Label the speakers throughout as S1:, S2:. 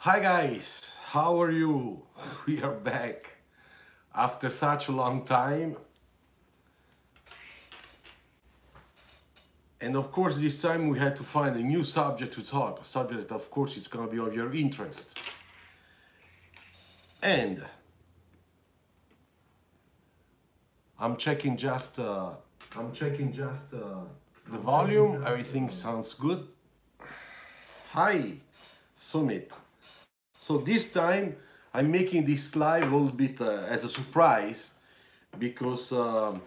S1: Hi guys, how are you? We are back after such a long time. And of course, this time we had to find a new subject to talk, a subject that, of course, it's going to be of your interest. And I'm checking just, uh, the volume. Everything sounds good. Hi, Sumit. So this time I'm making this live a little bit as a surprise because, to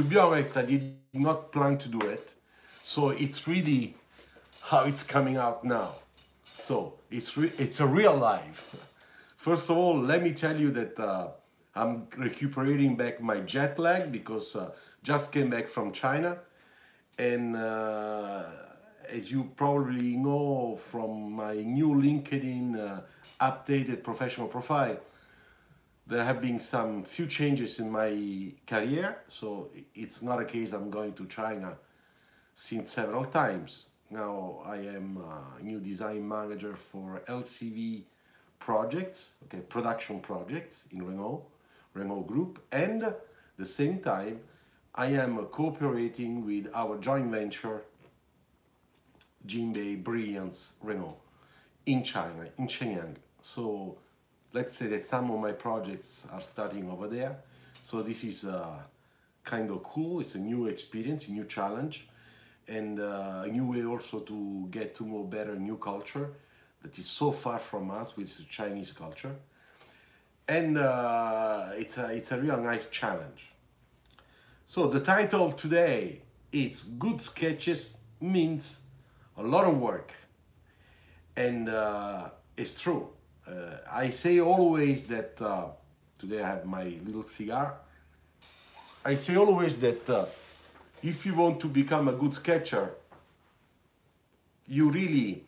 S1: be honest, I did not plan to do it. So it's really how it's coming out now. So it's a real live. First of all, let me tell you that I'm recuperating back my jet lag because just came back from China, and as you probably know from my new LinkedIn updated professional profile, there have been some few changes in my career. So it's not a case I'm going to China since several times. Now I am a new design manager for LCV projects, okay, production projects in Renault Group, and at the same time I am cooperating with our joint venture Jinbei Brilliance Renault in China, in Shenyang. So let's say that some of my projects are starting over there. So this is kind of cool. It's a new experience, a new challenge, and a new way also to get to know better new culture that is so far from us, which is Chinese culture. And it's a real nice challenge. So the title of today is Good Sketches Means a Lot of Work. And it's true. I say always that, today I have my little cigar. I say always that if you want to become a good sketcher, you really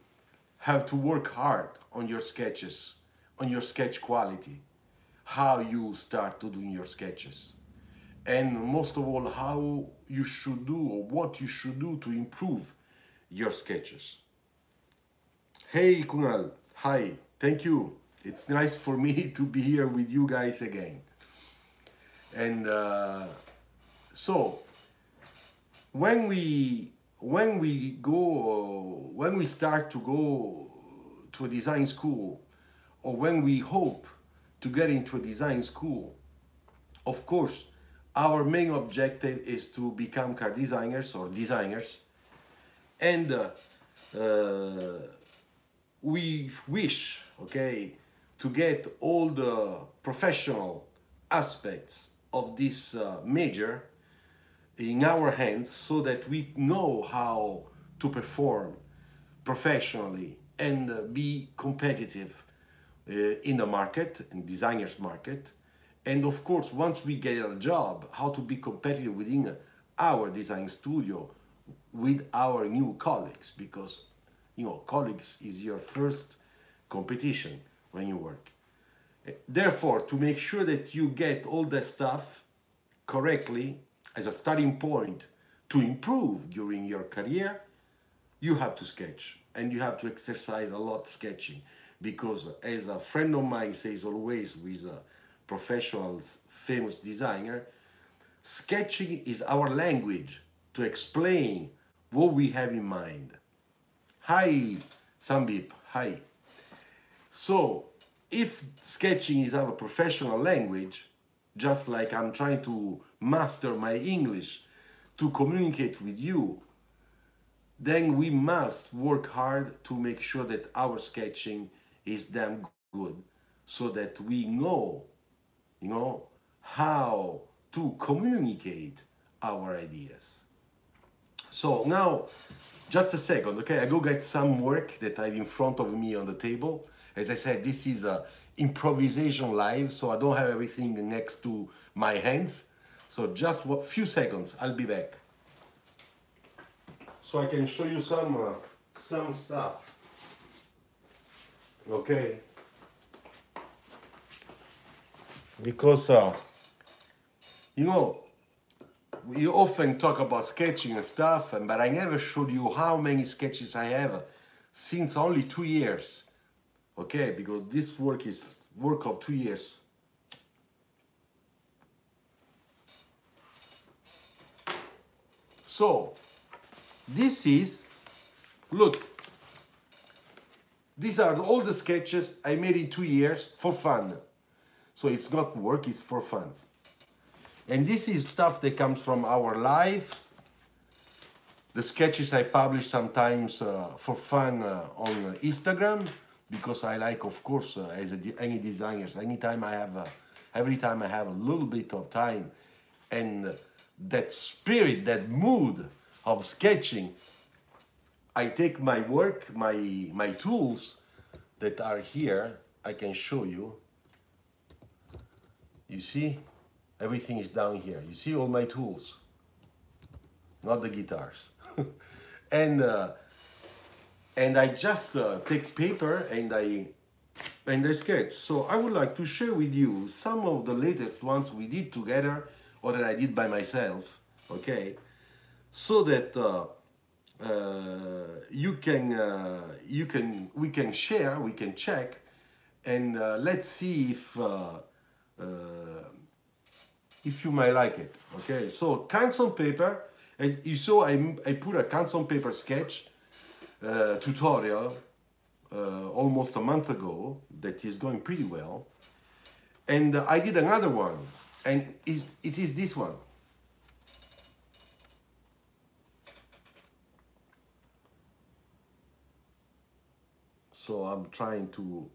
S1: have to work hard on your sketches, on your sketch quality, how you start to doing your sketches, and most of all, how you should do or what you should do to improve your sketches. Hey Kunal, hi, thank you. It's nice for me to be here with you guys again. And so when we start to go to a design school, or when we hope to get into a design school, of course our main objective is to become car designers or designers, and we wish, okay, to get all the professional aspects of this major in our hands so that we know how to perform professionally and be competitive in the market, in designers market. And of course, once we get a job, how to be competitive within our design studio with our new colleagues, because colleagues is your first competition when you work. Therefore, to make sure that you get all that stuff correctly as a starting point to improve during your career, you have to sketch, and you have to exercise a lot sketching, because as a friend of mine says always, who is a professional famous designer, sketching is our language to explain what we have in mind. Hi, Sambip, hi. So, if sketching is our professional language, just like I'm trying to master my English to communicate with you, then we must work hard to make sure that our sketching is damn good, so that we know, how to communicate our ideas. So now, just a second, okay? I go get some work that I have in front of me on the table. As I said, this is a improvisation live, so I don't have everything next to my hands. So just a few seconds, I'll be back. So I can show you some stuff. Okay? Because, we often talk about sketching and stuff, but I never showed you how many sketches I have since only 2 years okay, because this work is work of 2 years. So this is, look, these are all the sketches I made in 2 years for fun. So it's not work, it's for fun. And this is stuff that comes from our life. The sketches I publish sometimes for fun on Instagram, because I like, of course, any designers, anytime I have, every time I have a little bit of time and that spirit, that mood of sketching, I take my work, my tools that are here, I can show you. You see, everything is down here. You see all my tools, not the guitars. and I just take paper and I sketch. So I would like to share with you some of the latest ones we did together or that I did by myself, okay? So that we can share, we can check, and let's see if you might like it, okay? So canson paper, as you saw, I put a canson paper sketch tutorial almost a month ago that is going pretty well, and I did another one, and it is this one. So I'm trying to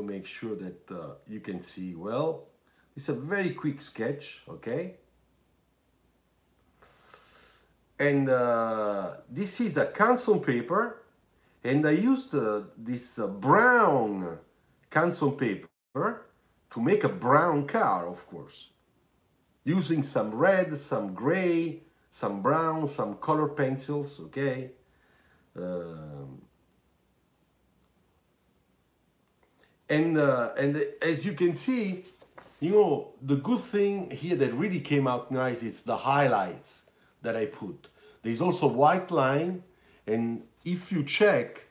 S1: make sure that you can see well. It's a very quick sketch, okay? And this is a canson paper, and I used this brown canson paper to make a brown car, of course, using some red, some gray, some brown, some color pencils, okay? And as you can see, you know, the good thing here that really came out nice is the highlights that I put. There's also white line, and if you check,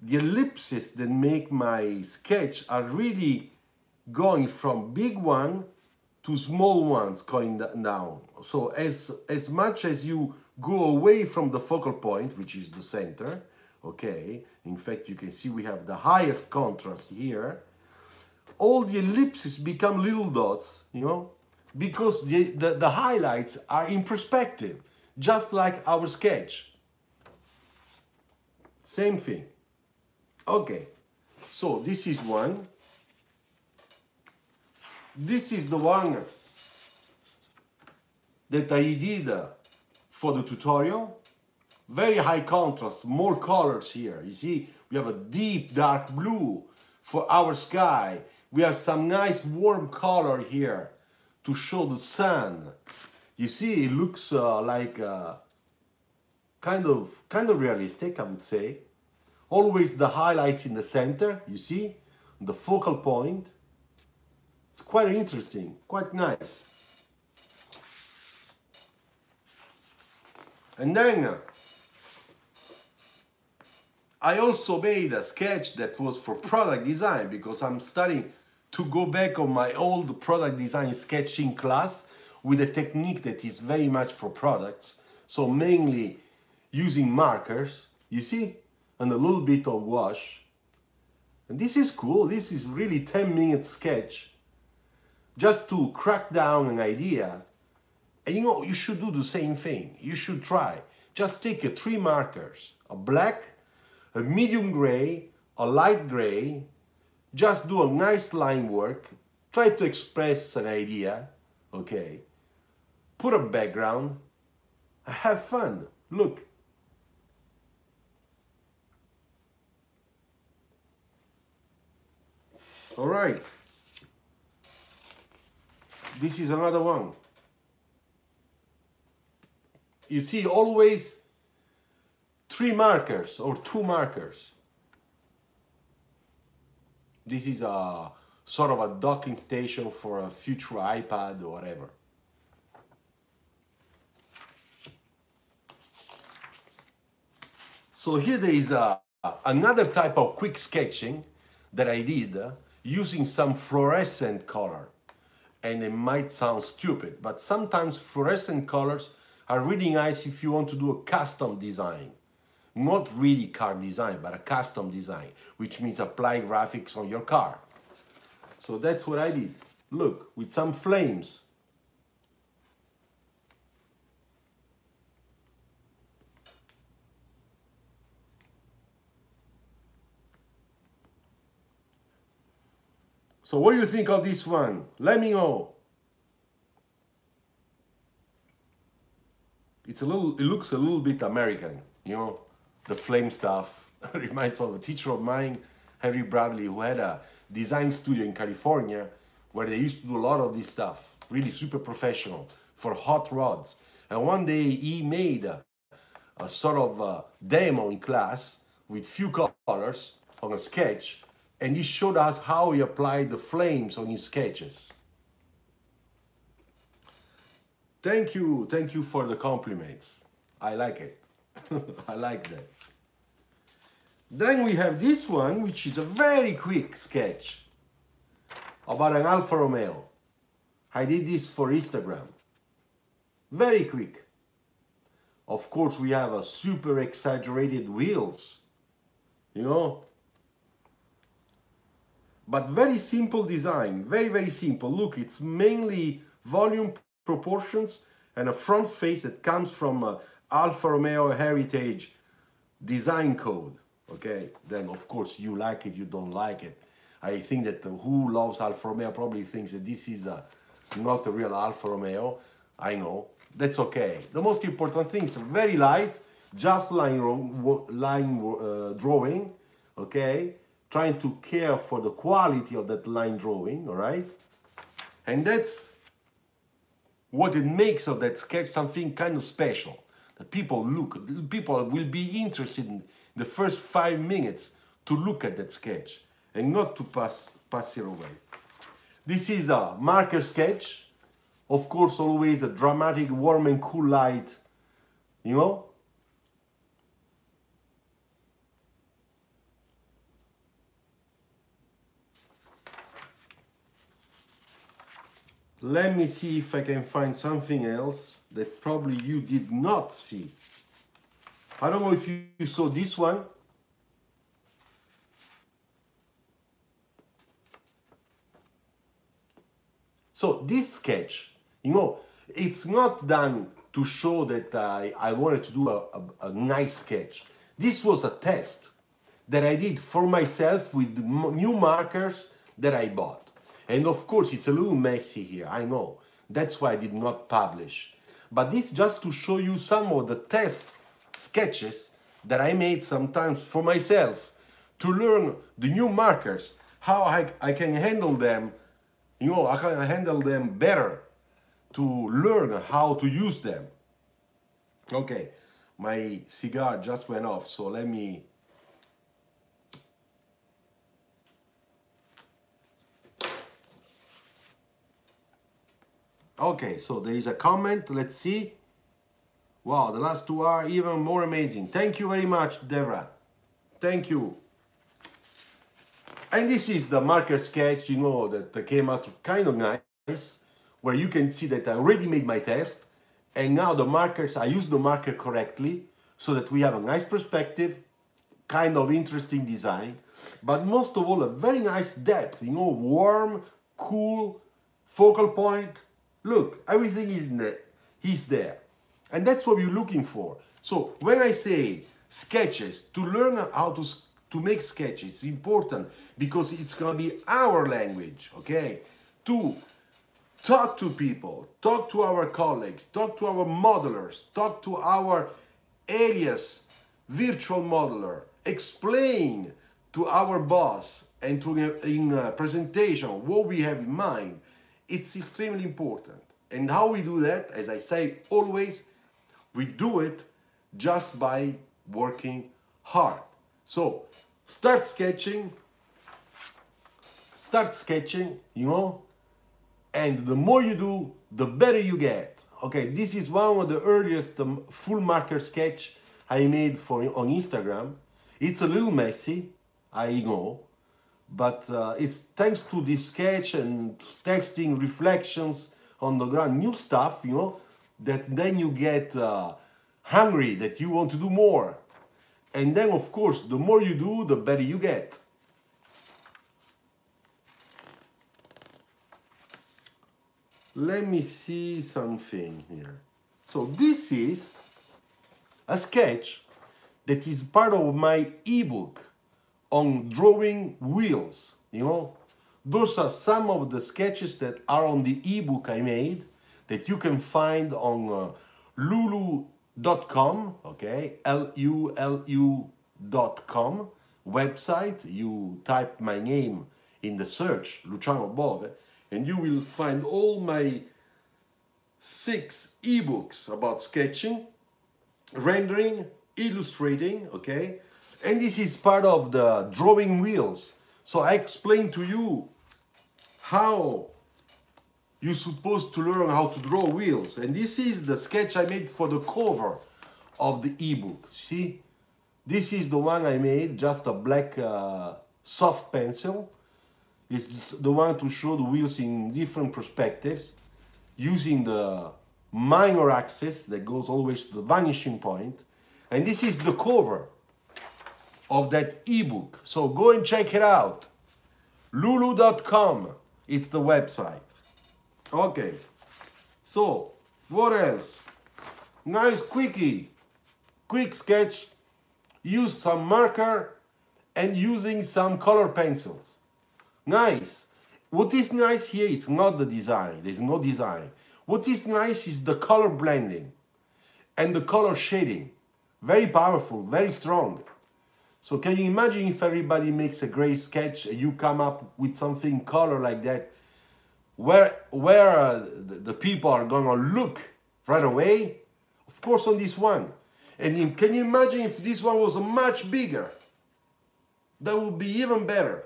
S1: the ellipses that make my sketch are really going from big one to small ones going down. So as much as you go away from the focal point, which is the center, okay, in fact you can see we have the highest contrast here, all the ellipses become little dots, you know, because the highlights are in perspective, just like our sketch. Same thing. Okay, so this is one. This is the one that I did for the tutorial. Very high contrast, more colors here. You see, we have a deep dark blue for our sky. We have some nice warm color here to show the sun. You see, it looks like kind of realistic, I would say. Always the highlights in the center, you see, the focal point. It's quite interesting, quite nice. And then I also made a sketch that was for product design, because I'm starting to go back on my old product design sketching class with a technique that is very much for products. So mainly using markers, you see, and a little bit of wash. And this is cool. This is really 10-minute sketch just to crack down an idea. And you know, you should do the same thing. You should try. Just take 3 markers, a black, a medium gray, a light gray. Just do a nice line work. Try to express an idea, okay? Put a background. Have fun. Look. All right. This is another one. You see, always 3 markers or 2 markers. This is a sort of a docking station for a future iPad or whatever. So here there is a another type of quick sketching that I did using some fluorescent color. And it might sound stupid, but sometimes fluorescent colors are really nice if you want to do a custom design. Not really car design, but a custom design, which means apply graphics on your car. So that's what I did. Look, with some flames. So what do you think of this one? Let me know. It looks a little bit American, you know, the flame stuff. Reminds of a teacher of mine, Henry Bradley, who had a design studio in California where they used to do a lot of this stuff, really super professional for hot rods. And one day he made a sort of demo in class with few colors on a sketch, and he showed us how he applied the flames on his sketches. Thank you for the compliments. I like it. I like that. Then we have this one, which is a very quick sketch about an Alfa Romeo. I did this for Instagram. Very quick. Of course, we have a super exaggerated wheels, you know. But very simple design, very simple. Look, it's mainly volume proportions and a front face that comes from Alfa Romeo Heritage design code. Okay, then of course you like it, you don't like it. I think that who loves Alfa Romeo probably thinks that this is not a real Alfa Romeo. I know, that's okay. The most important thing is very light, just line drawing, okay? Trying to care for the quality of that line drawing, all right? And that's what it makes of that sketch something kind of special. That people will be interested in the first 5 minutes to look at that sketch and not to pass it away. This is a marker sketch. Of course, always a dramatic, warm and cool light, you know? Let me see if I can find something else that probably you did not see. I don't know if you saw this one. So this sketch, you know, it's not done to show that I wanted to do a nice sketch. This was a test that I did for myself with new markers that I bought. And of course, it's a little messy here, I know. That's why I did not publish. But this just to show you some of the test sketches that I made sometimes for myself to learn the new markers, how I can handle them, you know, I can handle them better, to learn how to use them. Okay, my cigar just went off, so let me... Okay, so there is a comment, let's see. Wow, the last two are even more amazing. Thank you very much, Devra. Thank you. And this is the marker sketch, you know, that came out kind of nice, where you can see that I already made my test, and now the markers, I use the marker correctly, so that we have a nice perspective, kind of interesting design, but most of all, a very nice depth, you know, warm, cool, focal point. Look, everything is there. And that's what you're looking for. So when I say sketches, to learn how to make sketches, it's important because it's gonna be our language, okay? To talk to people, talk to our colleagues, talk to our modelers, talk to our alias virtual modeler, explain to our boss and to in a presentation what we have in mind. It's extremely important. And how we do that, as I say always, we do it just by working hard. So start sketching, you know, and the more you do, the better you get. Okay, this is one of the earliest full marker sketch I made on Instagram. It's a little messy, I know, but it's thanks to this sketch and testing reflections on the ground, new stuff, you know, that then you get hungry, that you want to do more. And then, of course, the more you do, the better you get. Let me see something here. So this is a sketch that is part of my ebook on drawing wheels, you know. Those are some of the sketches that are on the ebook I made that you can find on lulu.com, okay, lulu.com website. You type my name in the search, Luciano Bove, and you will find all my 6 ebooks about sketching, rendering, illustrating, okay? And this is part of the drawing wheels. So I explained to you how you're supposed to learn how to draw wheels. And this is the sketch I made for the cover of the ebook. See? This is the one I made, just a black soft pencil. It's the one to show the wheels in different perspectives, using the minor axis that goes always to the vanishing point. And this is the cover of that ebook. So go and check it out. Lulu.com, it's the website. Okay, so what else? Nice quickie, quick sketch. Use some marker and using some color pencils. Nice. What is nice here, it's not the design. There's no design. What is nice is the color blending and the color shading. Very powerful, very strong. So can you imagine if everybody makes a great sketch and you come up with something color like that, where the people are going to look right away? Of course on this one. And can you imagine if this one was much bigger? That would be even better.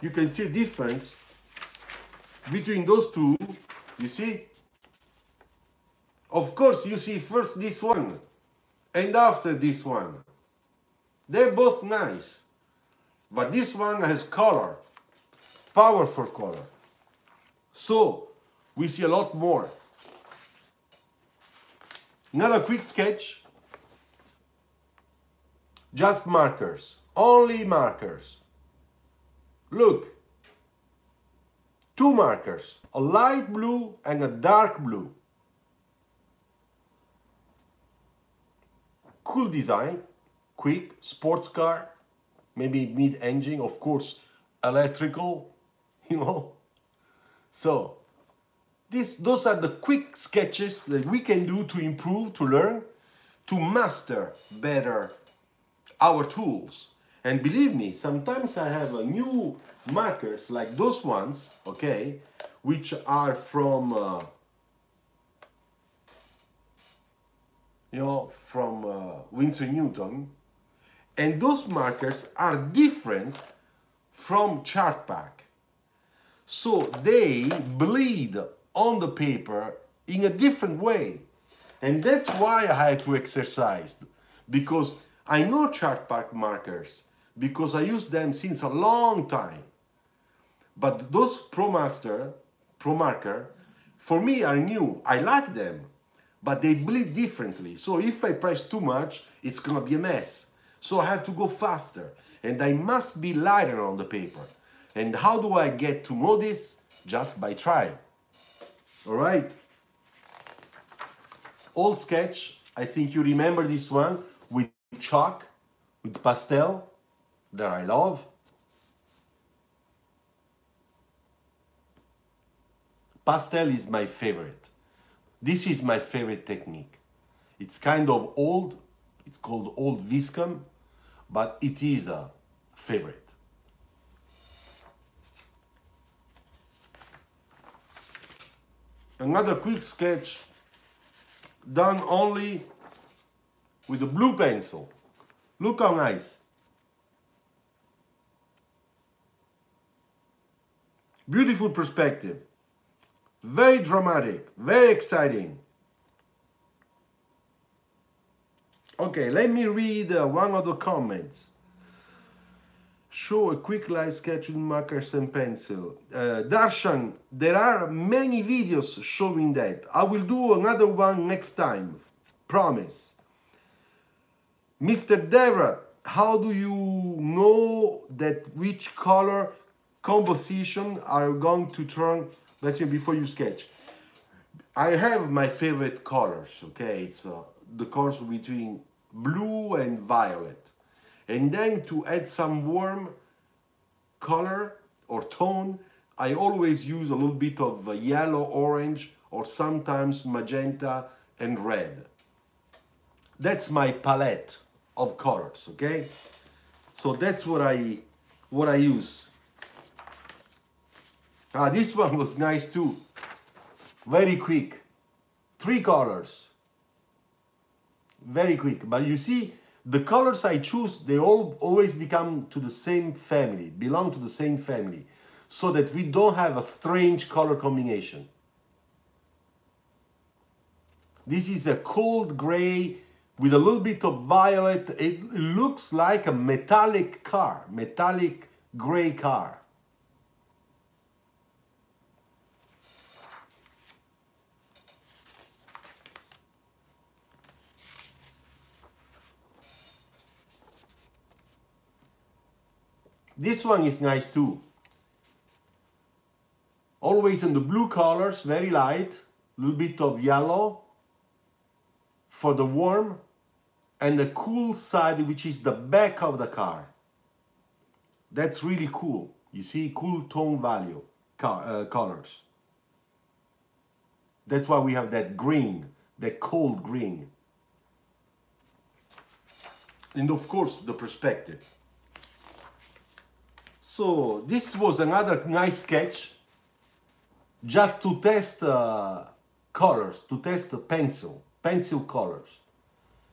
S1: You can see a difference between those two, you see? Of course, you see first this one and after this one. They're both nice, but this one has color, powerful color. So, we see a lot more. Another quick sketch, just markers, only markers. Look, 2 markers, a light blue and a dark blue. Cool design, quick, sports car, maybe mid-engine, of course, electrical, you know. So, those are the quick sketches that we can do to improve, to learn, to master better our tools. And believe me, sometimes I have new markers like those ones, okay, which are from, Winsor Newton. And those markers are different from chart pack. So they bleed on the paper in a different way. And that's why I had to exercise, because I know chart pack markers, because I use them since a long time. But those Pro Marker, for me are new. I like them, but they bleed differently. So if I press too much, it's gonna be a mess. So I have to go faster, and I must be lighter on the paper. And how do I get to know this? Just by trying. All right? Old sketch, I think you remember this one, with chalk, with pastel, that I love. Pastel is my favorite. This is my favorite technique. It's kind of old, it's called Old Viscom, but it is a favorite. Another quick sketch done only with a blue pencil. Look how nice. Beautiful perspective. Very dramatic, very exciting. Okay, let me read one of the comments. Show a quick light sketch with markers and pencil. Darshan, there are many videos showing that. I will do another one next time. Promise. Mr. Devrat, how do you know that which color composition are going to turn, let's say, before you sketch? I have my favorite colors, okay? It's the colors between blue and violet. And then to add some warm color or tone, I always use a little bit of yellow, orange, or sometimes magenta and red. That's my palette of colors, okay? So that's what I use. This one was nice too. Very quick. 3 colors. Very quick. But you see, the colors I choose, they all always become to the same family, belong to the same family, so that we don't have a strange color combination. This is a cold gray with a little bit of violet. It looks like a metallic car, metallic gray car. This one is nice too. Always in the blue colors, very light, a little bit of yellow for the warm, and the cool side, which is the back of the car. That's really cool. You see, cool tone value colors. That's why we have that green, that cold green. And of course, the perspective. So this was another nice sketch, just to test colors, to test the pencil colors.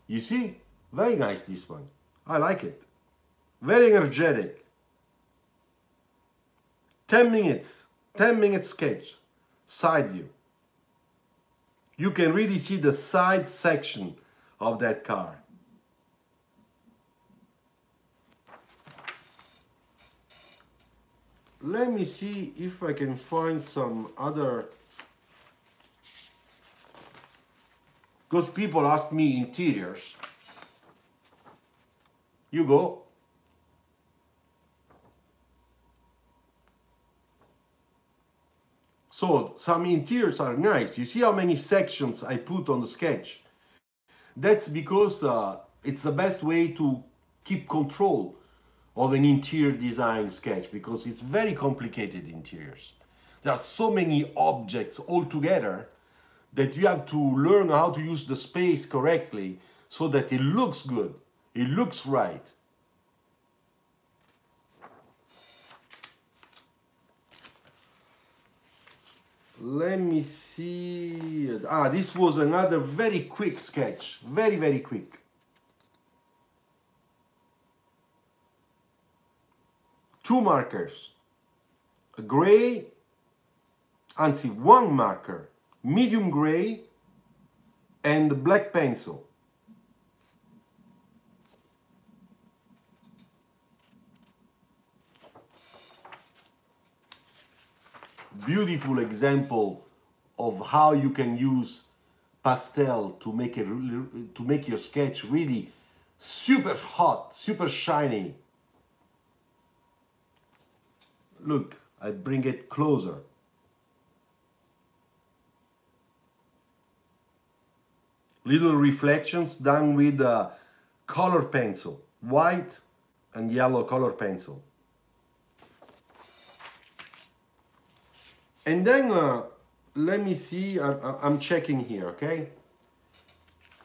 S1: You see, very nice this one. I like it. Very energetic. 10 minutes sketch, side view. You can really see the side section of that car. Let me see if I can find some other, because people ask me interiors. You go. So some interiors are nice. You see how many sections I put on the sketch? That's because it's the best way to keep control of an interior design sketch, because it's very complicated interiors. There are so many objects all together that you have to learn how to use the space correctly so that it looks good, it looks right. Let me see. This was another very quick sketch, very, very quick. 2 markers, a gray, anzi 1 marker, medium gray, and black pencil. Beautiful example of how you can use pastel to make your sketch really super hot, super shiny. Look, I bring it closer. Little reflections done with a color pencil, white and yellow color pencil. And then let me see, I'm checking here, okay?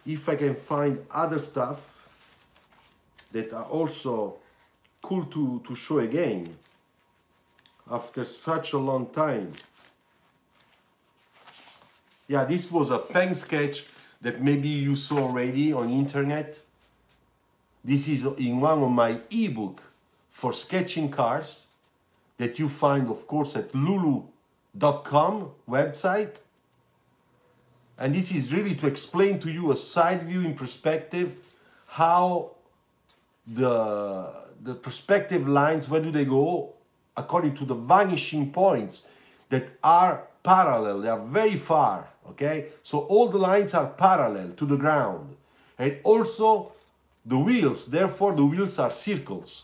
S1: If I can find other stuff that are also cool to show again after such a long time. Yeah, this was a pen sketch that maybe you saw already on internet. This is in one of my ebook for sketching cars that you find, of course, at lulu.com website. And this is really to explain to you a side view in perspective, how the perspective lines, where do they go? According to the vanishing points that are parallel, they are very far, okay? So all the lines are parallel to the ground. And also the wheels, therefore the wheels are circles.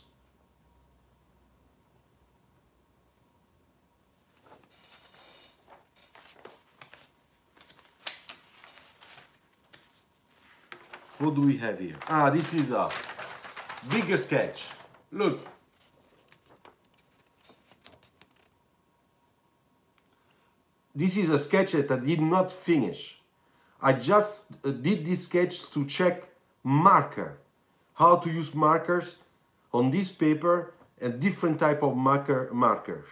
S1: What do we have here? Ah, this is a bigger sketch. Look. This is a sketch that I did not finish. I just did this sketch to check marker. How to use markers on this paper and different type of markers.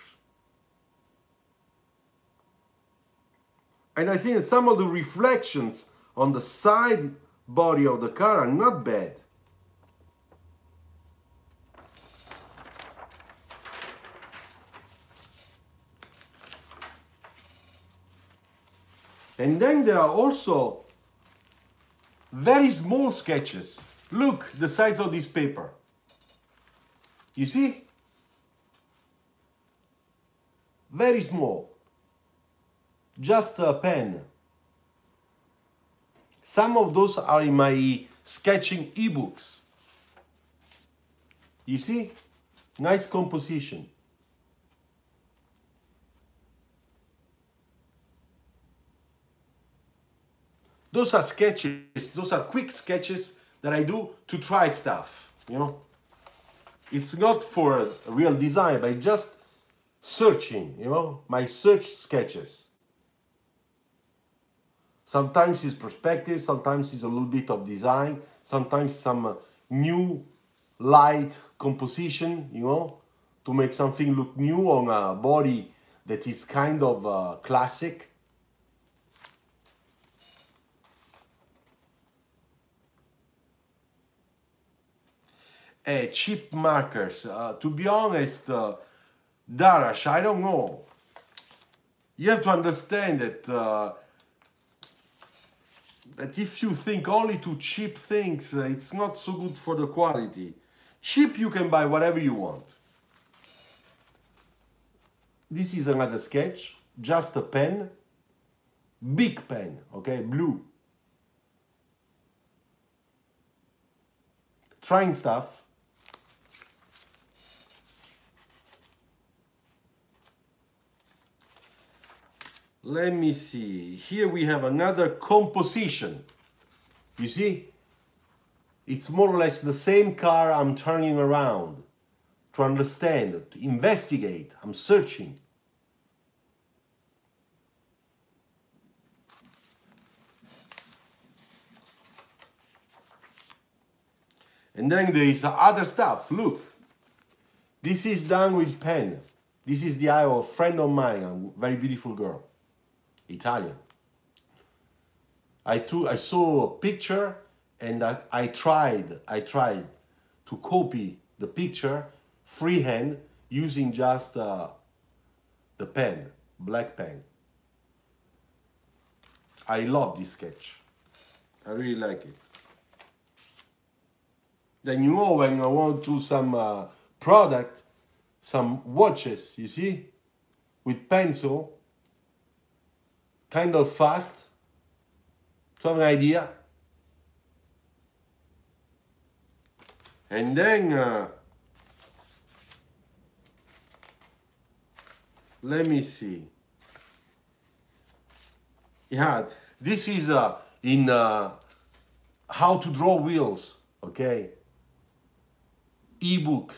S1: And I think some of the reflections on the side body of the car are not bad. And then there are also very small sketches. Look, the size of this paper. You see? Very small. Just a pen. Some of those are in my sketching ebooks. You see? Nice composition. Those are sketches, those are quick sketches that I do to try stuff, you know. It's not for a real design, but just searching, you know, my search sketches. Sometimes it's perspective, sometimes it's a little bit of design, sometimes some new light composition, you know, to make something look new on a body that is kind of classic. Cheap markers. To be honest, Darash, I don't know. You have to understand that that if you think only to cheap things, it's not so good for the quality. Cheap, you can buy whatever you want. This is another sketch, just a pen, big pen, okay, blue. Trying stuff. Let me see. Here we have another composition. You see? It's more or less the same car I'm turning around to understand, to investigate. I'm searching. And then there is other stuff. Look. This is done with pen. This is the eye of a friend of mine, a very beautiful girl. Italian. I saw a picture and I tried to copy the picture freehand using just the pen, black pen. I love this sketch. I really like it. Then you know when I want to do some product, some watches, you see, with pencil, kind of fast, to have an idea. And then, let me see. Yeah, this is in how to draw wheels, okay? Ebook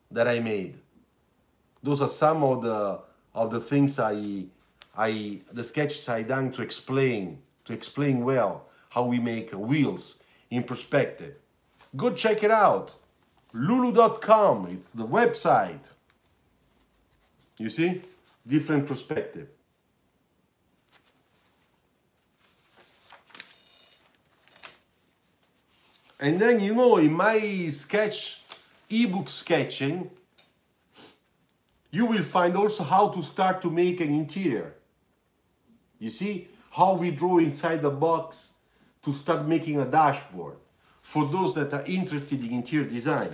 S1: that I made. Those are some of the things the sketches I done to explain well how we make wheels in perspective. Go check it out. Lulu.com, it's the website. You see? Different perspective. And then, you know, in my ebook sketching, you will find also how to start to make an interior. You see how we draw inside the box to start making a dashboard. for those that are interested in interior design.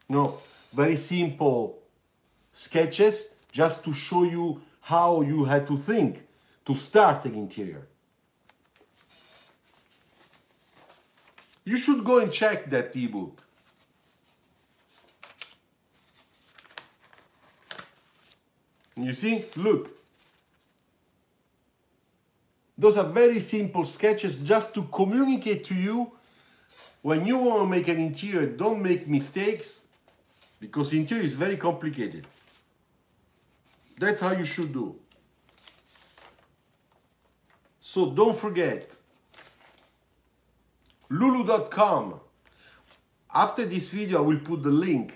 S1: No, very simple sketches just to show you how you had to think to start an interior. You should go and check that ebook. You see, look. Those are very simple sketches just to communicate to you when you want to make an interior, don't make mistakes, because interior is very complicated. That's how you should do. So don't forget, lulu.com. After this video, I will put the link,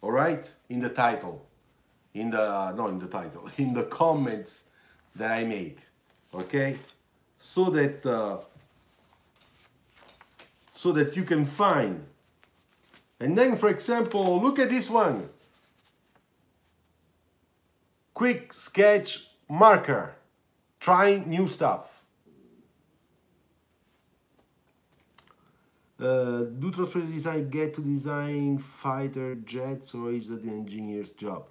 S1: all right, in the title, in the comments that I make, okay, so that you can find. And then, for example, look at this one. Quick sketch marker, trying new stuff. Do transparent design get to design fighter jets, or is that the engineer's job?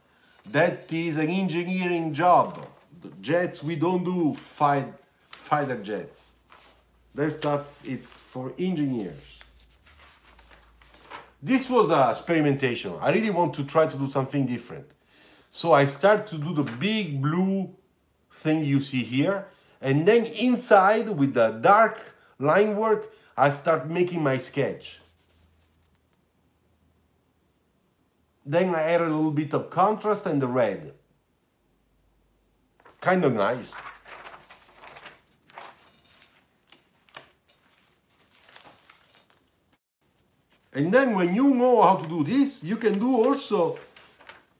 S1: That is an engineering job. The jets, we don't do fighter jets. That stuff, it's for engineers. This was a experimentation. I really want to try to do something different. So I start to do the big blue thing you see here, and then inside with the dark line work, I start making my sketch. Then I add a little bit of contrast and the red. Kind of nice. And then when you know how to do this, you can do also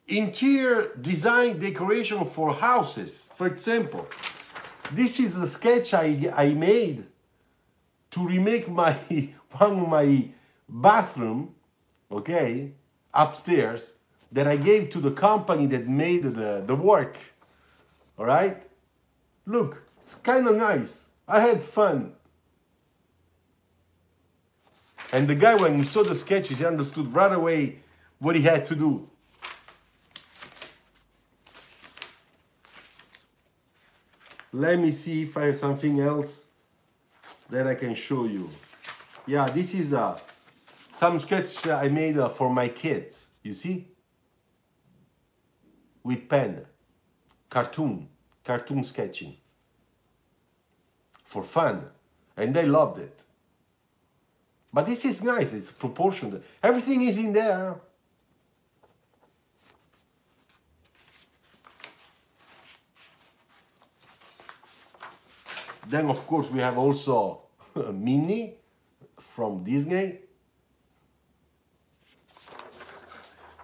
S1: interior design decoration for houses. For example, this is the sketch I made to remake one of my bathroom, okay, upstairs, that I gave to the company that made the work. All right? Look, it's kind of nice. I had fun. And the guy, when he saw the sketches, he understood right away what he had to do. Let me see if I have something else that I can show you. Yeah, this is some sketch I made for my kids, you see? With pen, cartoon sketching. For fun, and they loved it. But this is nice, it's proportionate. Everything is in there. Then, of course, we have also Minnie from Disney.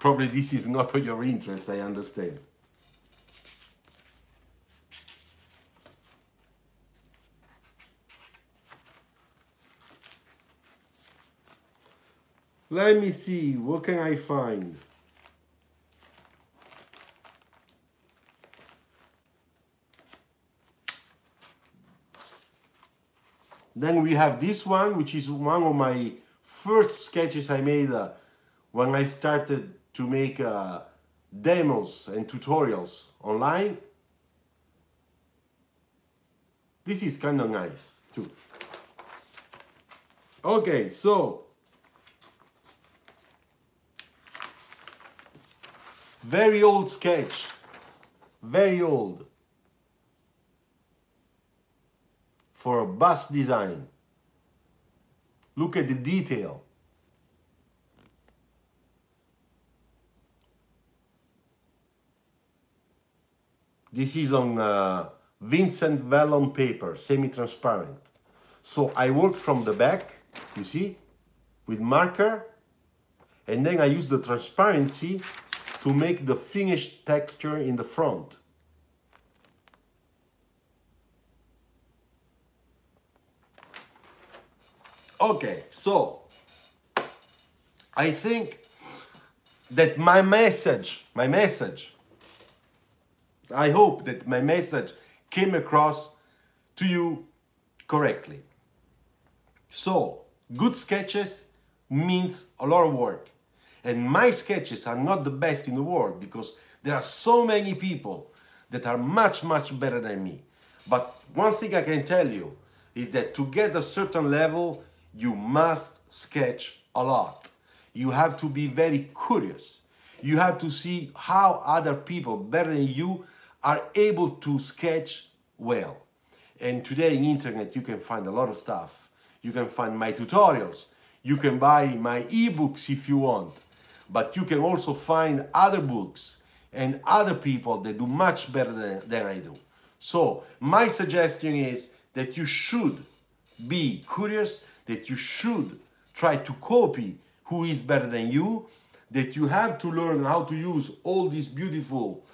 S1: Probably this is not of your interest, I understand. Let me see, what can I find? Then we have this one, which is one of my first sketches I made when I started to make demos and tutorials online. This is kind of nice too. Okay, so very old sketch, very old, for a bus design. Look at the detail. This is on Vincent vellum paper, semi-transparent. So I work from the back, you see, with marker, and then I use the transparency to make the finished texture in the front. Okay, so I think that my message, I hope that my message came across to you correctly. So, good sketches means a lot of work. And my sketches are not the best in the world because there are so many people that are much, much better than me. But one thing I can tell you is that to get a certain level, you must sketch a lot. You have to be very curious. You have to see how other people better than you are able to sketch well. And today in internet you can find a lot of stuff. You can find my tutorials. You can buy my ebooks if you want. But you can also find other books and other people that do much better than I do. So my suggestion is that you should be curious, that you should try to copy who is better than you, that you have to learn how to use all these beautiful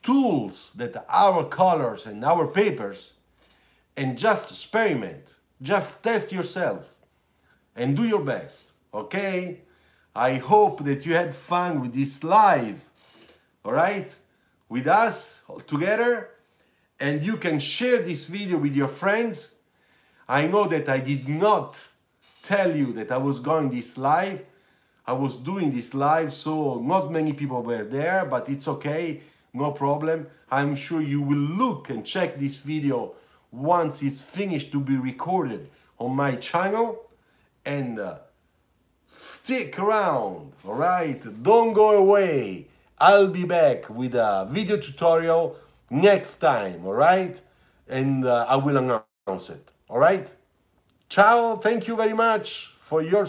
S1: tools that are our colors and our papers, and just experiment, just test yourself and do your best, okay? I hope that you had fun with this live, all right, with us together, and you can share this video with your friends. I know that I did not tell you that I was going this live. I was doing this live, so not many people were there, but it's okay, no problem. I'm sure you will look and check this video once it's finished to be recorded on my channel, and stick around, all right? Don't go away. I'll be back with a video tutorial next time, all right? And I will announce it, all right? Ciao, thank you very much for your